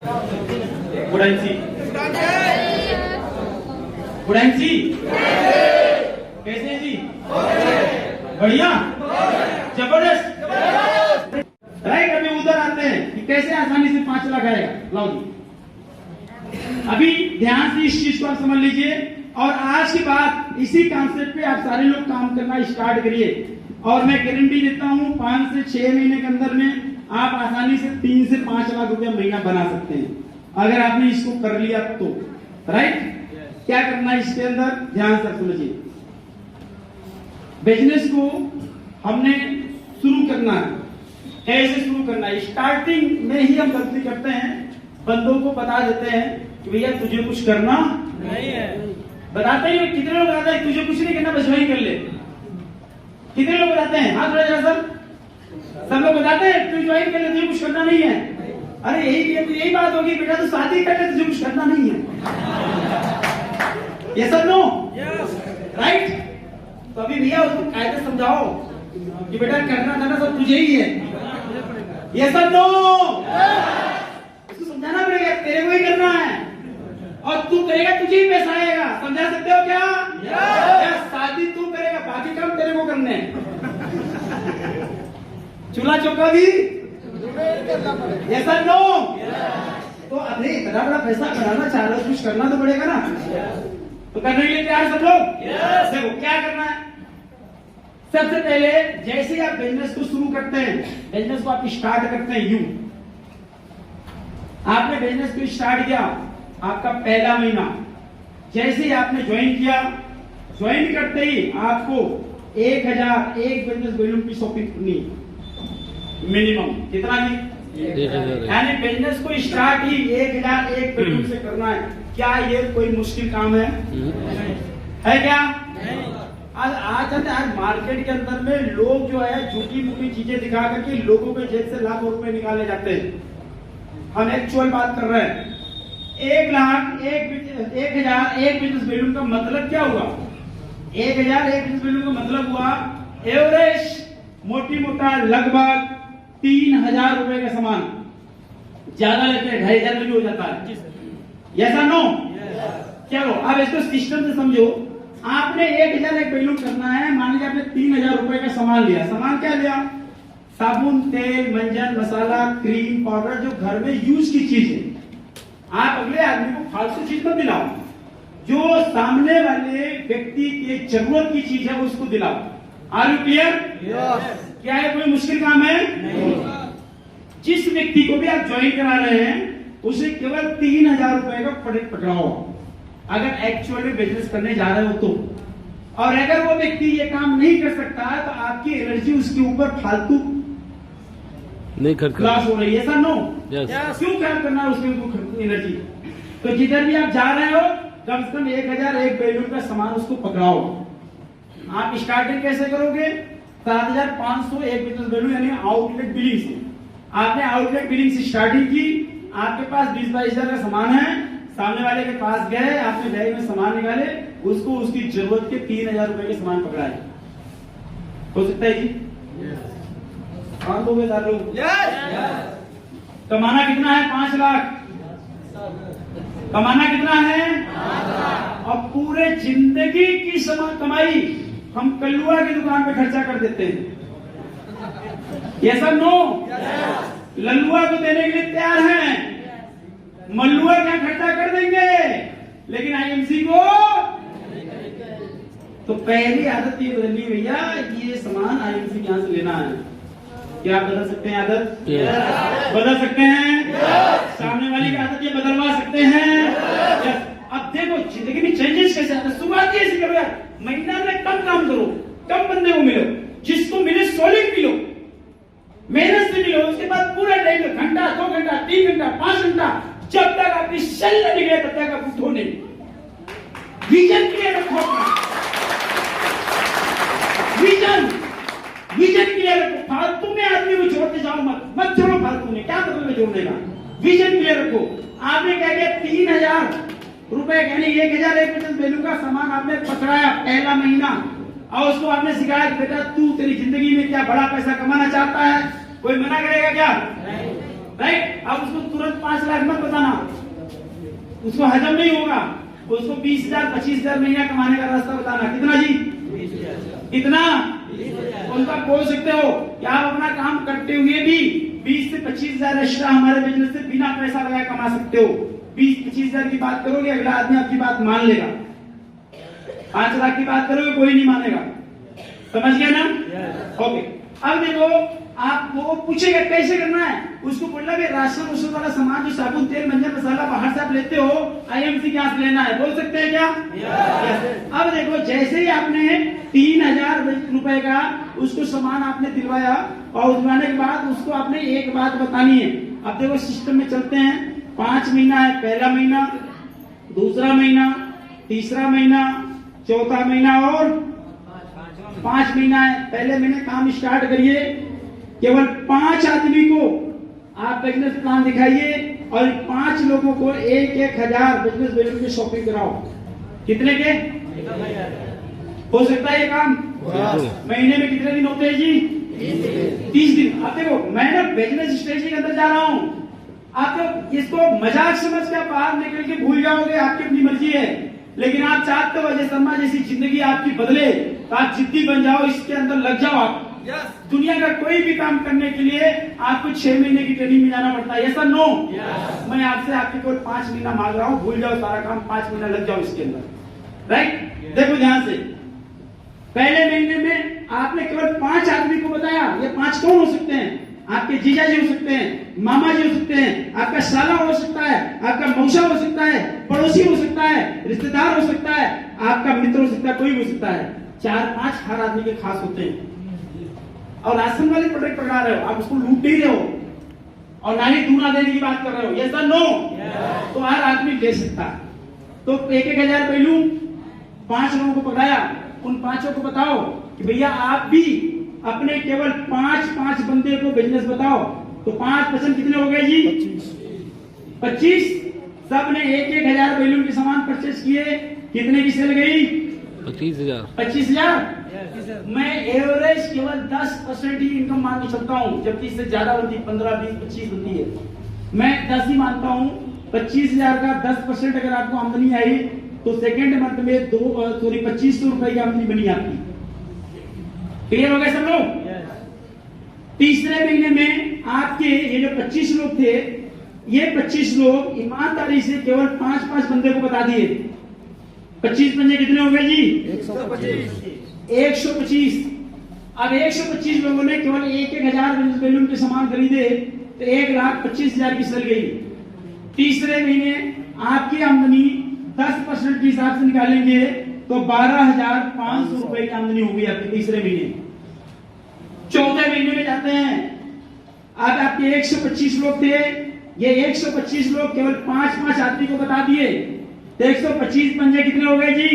गुडांसी गुडांसी कैसे जी? बढ़िया, जबरदस्त। राइट, अभी उधर आते हैं कि कैसे आसानी से 5 लाख आएगा। लाओ जी, अभी ध्यान से इस चीज को आप समझ लीजिए और आज के बाद इसी कॉन्सेप्ट पे आप सारे लोग काम करना स्टार्ट करिए और मैं गारंटी देता हूं 5 से 6 महीने के अंदर में आप आसानी से 3 से 5 लाख रुपया महीना बना सकते हैं अगर आपने इसको कर लिया तो। राइट, क्या करना है इसके अंदर ध्यान से समझिए। बिजनेस को हमने शुरू करना है, कैसे शुरू करना है? स्टार्टिंग में ही हम गलती करते हैं, बंदों को बता देते हैं कि भैया तुझे कुछ करना नहीं है। बताते ही कितने लोग बताते हैं तुझे कुछ नहीं करना, बस वही कर ले। कितने लोग बताते हैं? हाथ उठाइए सर। सब लोग बताते हैं तू ज्वाइन कर ले, तुझे कुछ करना नहीं है। अरे यही बात होगी बेटा, तू शादी कर ले, तुझे कुछ करना नहीं है। ये सब नो राइट। तो अभी भैया उसको कायदे समझाओ कि बेटा करना था ना सब तुझे ही है। ये सब नो, उसको समझाना पड़ेगा तेरे को ही करना है और तू करेगा तुझे ही पैसा आएगा। समझा सकते हो क्या? शादी तू करेगा, बाकी काम तेरे को करने हैं। चूल्हा चौका भी ऐसा नो। तो अरे इतना बड़ा पैसा बनाना चाह रहे हो, कुछ करना तो पड़ेगा ना। तो करने के लिए तैयार सब लोग? देखो क्या करना है। सबसे पहले जैसे ही आप बिजनेस को शुरू करते हैं, बिजनेस को आप स्टार्ट करते हैं यूं, आपने बिजनेस को स्टार्ट किया, आपका पहला महीना जैसे ही आपने ज्वाइन किया, ज्वाइन करते ही आपको 1000 एक बिजनेस बैलून की शॉपिंग करनी मिनिमम। कितना की? यानी बिजनेस को स्टार्ट ही 1000 एक बैलून से करना है। क्या ये कोई मुश्किल काम है? है क्या? आज मार्केट के अंदर में लोग जो है झूठी मूठी चीजें दिखा करके लोगों के जेब से लाखों रुपए निकाले जाते हैं। हम एक्चुअल बात कर रहे हैं। 1000 एक बिजनेस बैलून का मतलब क्या हुआ? 1000 एक बिजनेस बैलून का मतलब हुआ एवरेज मोटी मोटा लगभग 3000 रुपए का सामान, ज्यादा लेते हैं 2500 में भी हो जाता है। यस और नो? चलो अब इसको सिस्टम से समझो। आपने 1000 एक बैलून करना है, मान लीजिए आपने 3000 रुपए का सामान लिया। सामान क्या लिया? साबुन, तेल, मंजन, मसाला, क्रीम, पाउडर, जो घर में यूज की चीज है। आप अगले आदमी को फालतू चीज मत दिलाओ, जो सामने वाले व्यक्ति के जरूरत की चीज है उसको दिलाओ। Are you clear? क्या है कोई मुश्किल काम है? नहीं। जिस व्यक्ति को भी आप ज्वाइन करा रहे हैं उसे केवल 3000 रुपए का प्रोडक्ट पकड़ाओ अगर एक्चुअली बिजनेस करने जा रहे हो तो। और अगर वो व्यक्ति ये काम नहीं कर सकता है तो आपकी एनर्जी उसके ऊपर फालतू नहीं क्लास हो रही है। Sir no? क्यों काम करना है उसके ऊपर एनर्जी? तो जिधर भी आप जा रहे हो कम से कम 1000 एक बैलून का सामान उसको पकड़ाओ। आप स्टार्टिंग कैसे करोगे? 7500 एक बिजनेस बैलून यानी आउटलेट बिलिंग से। आपने आउटलेट बिलिंग से स्टार्टिंग की, आपके पास 20-22 हजार का सामान है, सामने वाले के पास गए, आपने बैग में सामान निकाले, उसको उसकी जरूरत के 3000 रुपए के सामान पकड़ाए। हो सकता है जी? लोग कमाना कितना है? 5 लाख। कमाना कितना है? और पूरे जिंदगी की कमाई हम कल्लुआ की दुकान पे खर्चा कर देते हैं। ये सब नो? लल्लुआ को देने के लिए तैयार हैं, मल्लुआ क्या खर्चा कर देंगे, लेकिन आईएमसी को। तो पहली आदत ये बदलनी भैया, ये सामान आईएमसी के यहां से लेना है। क्या आप बदल सकते हैं आदत? बदल सकते हैं? सामने वाली की आदत ये बदलवा सकते हैं। अब देखो जिंदगी में चेंजेस कैसे आते हैं। शुरुआत ऐसी करो यार, महीना में कम काम करो, कम बंदे को मिलो, जिसको मिले सॉलिड मिलो, मेहनत से मिलो। उसके बाद पूरा टाइम, घंटा, 2 घंटा, 3 घंटा, 5 घंटा, जब तक आपकी सेल न निकले तब तक आप उठो नहीं। विजन क्लियर रखो, विजन क्लियर रखो। फालतू में आदमी को जोड़ते जाओ मत जोड़ो फालतू में। क्या मतलब है जोड़ने का? विजन क्लियर रखो। आपने क्या किया? 3000 रुपए यानी 1000 एक बिजनेस वैल्यू का सामान आपने पकड़ाया पहला महीना, और उसको आपने सिखाया कि बेटा तू तेरी जिंदगी में क्या बड़ा पैसा कमाना चाहता है, कोई मना करेगा क्या? राइट। अब उसको तुरंत 5 लाख मत बताना, उसको हजम नहीं होगा। उसको 20,000 25,000 महीना कमाने का रास्ता बताना। कितना जी? 20,000। कितना? 20,000। उनका बोल सकते हो कि आप अपना काम करते हुए भी 20 से 25,000 एक्स्ट्रा हमारे बिजनेस से बिना पैसा लगाए कमा सकते हो। 20-25,000 की बात करोगे, अगला आदमी आपकी बात मान लेगा। 5 लाख की बात करोगे, कोई नहीं मानेगा। समझ गया ना? ओके। अब देखो, आपको पूछेगा कैसे करना है। उसको बोलना कि राशन उसन वाला सामान, जो साबुन तेल मंजन मसाला बाहर से आप लेते हो, IMC के यहाँ से लेना है। बोल सकते हैं क्या? अब देखो, जैसे ही आपने 3,000 रुपए का उसको सामान आपने दिलवाया, और दिलवाने के बाद उसको आपने एक बात बतानी है। अब देखो, सिस्टम में चलते हैं। 5 महीना है, पहला महीना, दूसरा महीना, तीसरा महीना, चौथा महीना और 5 महीना है। पहले महीने काम स्टार्ट करिए, केवल 5 आदमी को आप बिजनेस प्लान दिखाइए और 5 लोगों को 1,000 बिजनेस वैल्यू की शॉपिंग कराओ। कितने के? हो सकता है ये काम? महीने में कितने दिन होते हैं जी? 30 दिन। आप देखो, मैं ना बिजनेस स्ट्रेटजी के अंदर जा रहा हूं। आप तो इसको मजाक समझ के बाहर निकल के भूल जाओगे, आपकी अपनी मर्जी है। लेकिन आप चाहते हो अजय शर्मा जैसी जिंदगी आपकी बदले, तो आप जिद्दी बन जाओ, इसके अंदर लग जाओ आप। दुनिया का कोई भी काम करने के लिए आपको 6 महीने की ट्रेनिंग में जाना पड़ता है। ऐसा नो, मैं आपसे आपके कोई 5 महीना मांग रहा हूँ। भूल जाओ सारा काम, 5 महीना लग जाओ इसके अंदर। राइट। देखो ध्यान से, पहले महीने में आपने केवल 5 आदमी को बताया। ये 5 कौन हो सकते हैं? आपके जीजा जी हो सकते हैं, मामा जी हो सकते हैं, आपका साला हो सकता है, आपका मौसा हो सकता है, पड़ोसी हो सकता है, रिश्तेदार हो सकता है, आपका मित्र हो सकता है, कोई भी हो सकता है। 4-5 हर आदमी के खास होते हैं। और राशन वाले प्रोडक्ट पकड़ा रहे हो, आप उसको लूट नहीं रहे हो और ना ही दूना देने की बात कर रहे हो। यस और नो? तो हर आदमी ले सकता है। तो 1,000 पहलू 5 लोगों को पकड़ाया। उन 5 को बताओ कि भैया आप भी अपने केवल 5 बंदे को बिजनेस बताओ। तो 5% कितने हो गए जी? 25। सब ने 1,000 बैलून के सामान परचेज किए। कितने की सेल गई? 25,000। 25,000। मैं एवरेज केवल 10% ही इनकम मान के चलता हूँ, जबकि इससे ज्यादा होती है, 15, 20, 25 होती है। मैं 10 ही मानता हूँ। 25,000 का 10% अगर आपको आमदनी आई, तो सेकेंड मंथ में 2,250 रुपए की आमदनी बनी आपकी। क्लियर हो गए सब लोग? तीसरे महीने में आपके ये जो 25 लोग थे, ये 25 लोग ईमानदारी से केवल 5 बंदे को बता दिए। 25 बंदे कितने हो गए जी? 125। अब 125 लोगों ने केवल 1,000 बैलून के सामान खरीदे, तो 1,25,000 की सेल गई। तीसरे महीने आपकी आमदनी 10% के हिसाब से निकालेंगे तो 12,500 रुपए की आमदनी होगी आपकी तीसरे महीने। चौथे महीने में जाते हैं। अब आपके 125 लोग थे, ये 125 लोग केवल 5 आदमी को बता दिए, तो 125 पंजे कितने हो गए जी?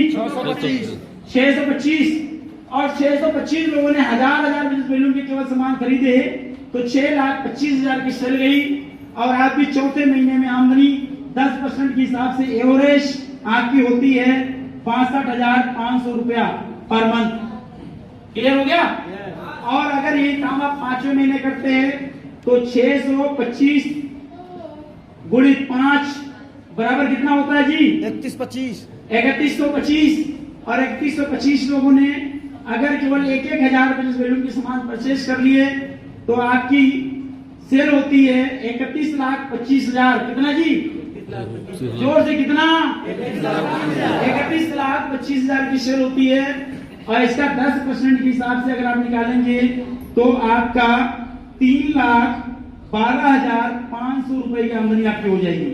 625। और 625 लोगों ने 1,000 बिजनेस बैलून के केवल सामान खरीदे, तो 6,25,000 की सेल गई। और आपकी चौथे महीने में आमदनी 10% के हिसाब से एवरेज आपकी होती है 65,500 रुपया पर मंथ। क्लियर हो गया? और अगर ये काम आप 5वें महीने करते हैं, तो 625 गुणित 5 बराबर कितना होता है जी? 3125। और 3125 लोगों ने अगर केवल 1,000 बिजनेस बैलून के सामान परचेज कर लिए, तो आपकी सेल होती है 31,25,000। कितना जी? जोर से कितना? 31,25,000 की शेयर होती है। और इसका 10% के हिसाब से अगर आप निकालेंगे, तो आपका 3,12,500 रुपए की आमदनी आपकी हो जाएगी।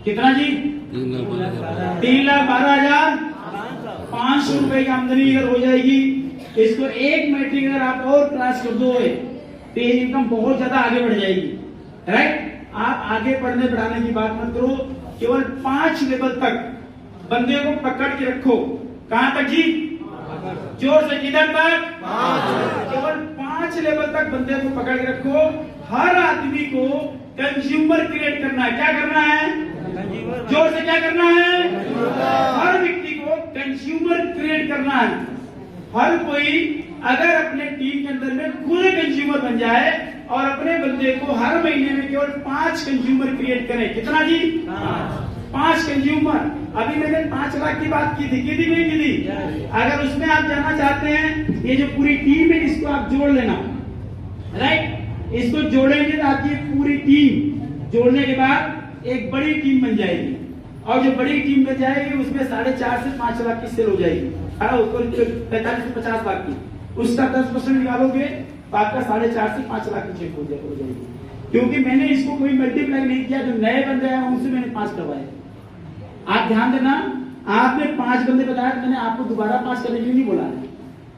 कितना जी? 3,12,500 रुपए की आमदनी अगर हो जाएगी, इसको एक मैट्रिक अगर आप और क्रॉस कर दो, तो ये इनकम बहुत ज्यादा आगे बढ़ जाएगी। राइट? आप आगे बढ़ने बढ़ाने की बात मत करो, केवल 5 लेवल तक बंदे को पकड़ के रखो। कहां तक जी? जोर से, किधर तक? केवल 5 लेवल तक बंदे को पकड़ के रखो। हर आदमी को कंज्यूमर क्रिएट करना है। क्या करना है? जोर से, क्या करना है? हर व्यक्ति को कंज्यूमर क्रिएट करना है। हर कोई अगर अपने टीम के अंदर में खुद कंज्यूमर बन जाए, और अपने बंदे को हर महीने में केवल 5 कंज्यूमर क्रिएट करें। कितना जी? 5 कंज्यूमर। अभी मैंने 5 लाख की बात की थी नहीं की थी? अगर उसमें आप जाना चाहते हैं, ये जो पूरी टीम है इसको आप जोड़ लेना, राइट? इसको जोड़ेंगे तो आपकी पूरी टीम जोड़ने के बाद एक बड़ी टीम बन जाएगी, और जो बड़ी टीम बन जाएगी उसमें 4.5 से 5 लाख की सेल हो जाएगी, 45 से 50 लाख की। उसका 10% निकालोगे तो आपका 4.5 से 5 लाख की चेक हो जाएगी। क्योंकि मैंने इसको कोई मल्टीप्लाई नहीं किया, जो नए बंदे हैं उनसे मैंने 5 करवाए। आप ध्यान देना, आपने 5 बंदे बताया, मैंने आपको दोबारा 5 करने के लिए नहीं बोला है।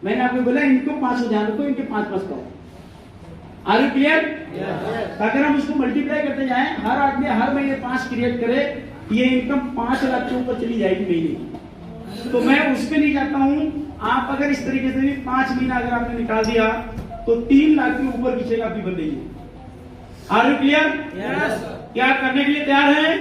मैंने आपको बोला इनको 5 ध्यान रखो, इनके 5 करो। Are you clear? अगर हम उसको मल्टीप्लाई करते जाएं, हर आदमी हर महीने 5 क्रिएट करे, ये इनकम 5 लाख के ऊपर चली जाएगी महीने। तो मैं उस पर नहीं जाता हूं। आप अगर इस तरीके से भी 5 महीना अगर आपने निकाल दिया तो 3 लाख के ऊपर की चेक आपकी बन रही है। Are you clear? क्या करने के लिए तैयार है?